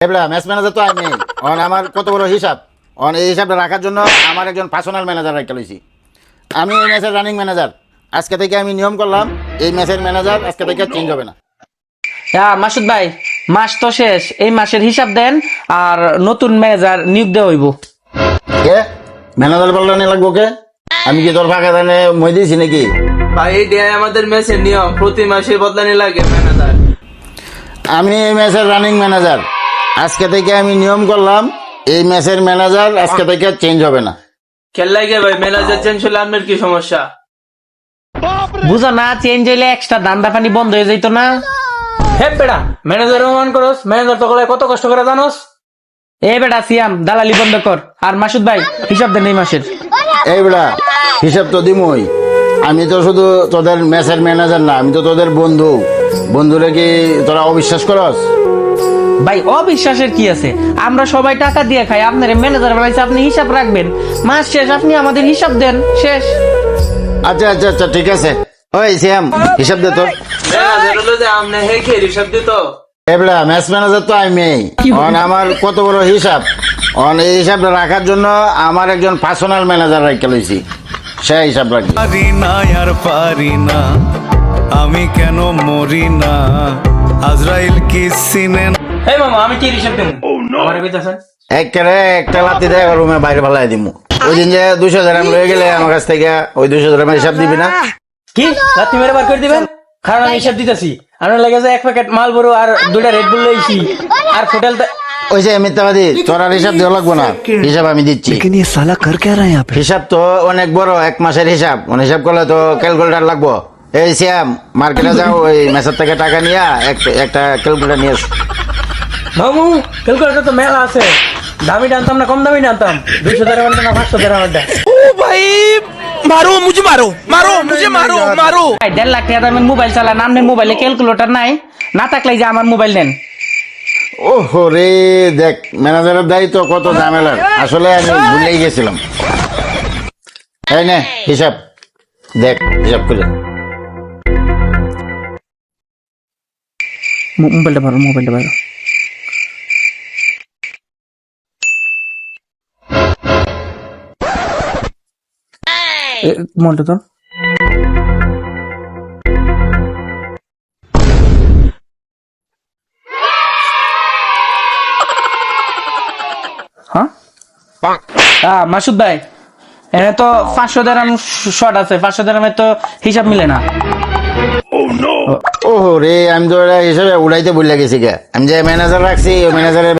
Match manager তো আমি আমার কত বড় হিসাব এই হিসাবটা রাখার জন্য আমার একজন পার্সোনাল ম্যানেজার রেখে লইছি। আমি এই ম্যাচের রানিং ম্যানেজার। আজকে থেকে আমি নিয়ম করলাম এই ম্যাচের ম্যানেজার আজকে থেকে চেঞ্জ হবে না। হ্যাঁ মাসুদ ভাই, মাস তো শেষ, এই মাসের হিসাব দেন আর নতুন ম্যানেজার নিয়োগ দেওয়া হইব। কে ম্যানেজার বললানি লাগবো কে? আমি কি তোর ফাঁকা দানে মই দিয়েছি নাকি? ভাই এটাই আমাদের ম্যাচের নিয়ম, প্রতি মাসে বদলানি লাগে ম্যানেজার। আমি এই ম্যাচের রানিং ম্যানেজার। আজকে থেকে আমি নিয়ম করলাম এই ম্যাচের ম্যানেজার আজকে থেকে চেঞ্জ হবে না। খেললাই গে ভাই, ম্যানেজার চেঞ্জ হলে আপনার কি সমস্যা? বুঝো না, চেঞ্জ হইলে এক্সট্রা দান্দা পানি বন্ধ হয়ে যাইতো না। হে বেড়া, ম্যানেজার অপমান করস, ম্যানেজার তো কত কষ্ট করে জানোস। এ বেটা সিয়াম, দালালি বন্ধ কর। আর মাসুদ ভাই, হিসাব দেন এই মাসের। এই বেড়া হিসাব তো দিমই। আমি তো শুধু তোদের ম্যাচের ম্যানেজার না, আমি তো তোদের বন্ধু। বন্ধুরে কি তোরা অবিশ্বাস করস? ভাই অবিশ্বাসের কি আছে? আমরা সবাই টাকা দিয়ে খাই, আপনার ম্যানেজার বানাইছে, আপনি হিসাব রাখবেন। মাস শেষ আপনি আমাদের হিসাব দেন, শেষ। আচ্ছা আচ্ছা আচ্ছা ঠিক আছে। ওই শ্যাম হিসাব দে তোর। ম্যানেজার হলো যে আমনে হে কে হিসাব দিত। এবলা ম্যাচ ম্যানেজার তো আমি। আমার কত বড় হিসাব এই হিসাবটা রাখার জন্য আমার একজন পার্সোনাল ম্যানেজার রেখে লইছি। সে হিসাব রাখবে। পারি না আর পারি না, আমি কেন মরি না, আজরাইল কি সিনেন। হে মামা, আমি কি হিসাব দেব? আমারে কইতাছেন একটা লাতি দেয় রুমে বাইরে ফেলাই দিমু। ওই দিন যে 200 গ্রাম লয়ে গেলে আমার কাছ থেকে ওই 200 গ্রামের হিসাব দিবি না? কি রাত্রি মেরে বার করে দিবেন? কারণ আমি হিসাব দিতেছি। আপনার লাগে যে 1 প্যাকেট মাল বড় আর 2টা রেড বুল লইছি আর হোটেলটা। ওই যে মিথ্যাবাদী, তোর আর হিসাব দেওয়া লাগবো না, হিসাব আমি দিচ্ছি। लेकिन ये साला कर क्या रहा है यहाँ पे? হিসাব তো অনেক বড়, 1 মাসের হিসাব। হিসাব করলে তো ক্যালকুলেটার লাগবো। এই শ্যাম মার্কেটে যাও, ওই মেসের থেকে টাকা নিয়ে একটা ক্যালকুলেটার নিয়ে এসো। মামু, ক্যালকুলেটর তো মেলা আছে। দামি আনতাম না কম দামি আনতাম? 200 টাকা আনতাম না 500 টাকা আনতাম? मारो मुझे, मारो मारो मुझे, मारो मारो। ভাই 1.5 লাখ টাকা দামের মোবাইল চালান, আপনার মোবাইলে ক্যালকুলেটর নাই? না থাকলে যে আমার মোবাইল নেন। ওহো রে, দেখ ম্যানেজারের দায়িত্ব কত ঝামেলার। আসলে আমি ভুলেই গেছিলাম। এই নে হিসাব দেখ, হিসাব করে। মোবাইলটা ভালো, মোবাইলটা ভালো। মোবাইলটা তো হ্যাঁ মাসুদ ভাই, এখানে তো 500 দিরহাম শর্ট আছে। 500 দিরহামের তো হিসাব মিলে না। ওহো রে, আমি তো এটা হিসাবে উড়াইতে ভুলে গেছি গে। আমি যে ম্যানেজার রাখছি ওই ম্যানেজারের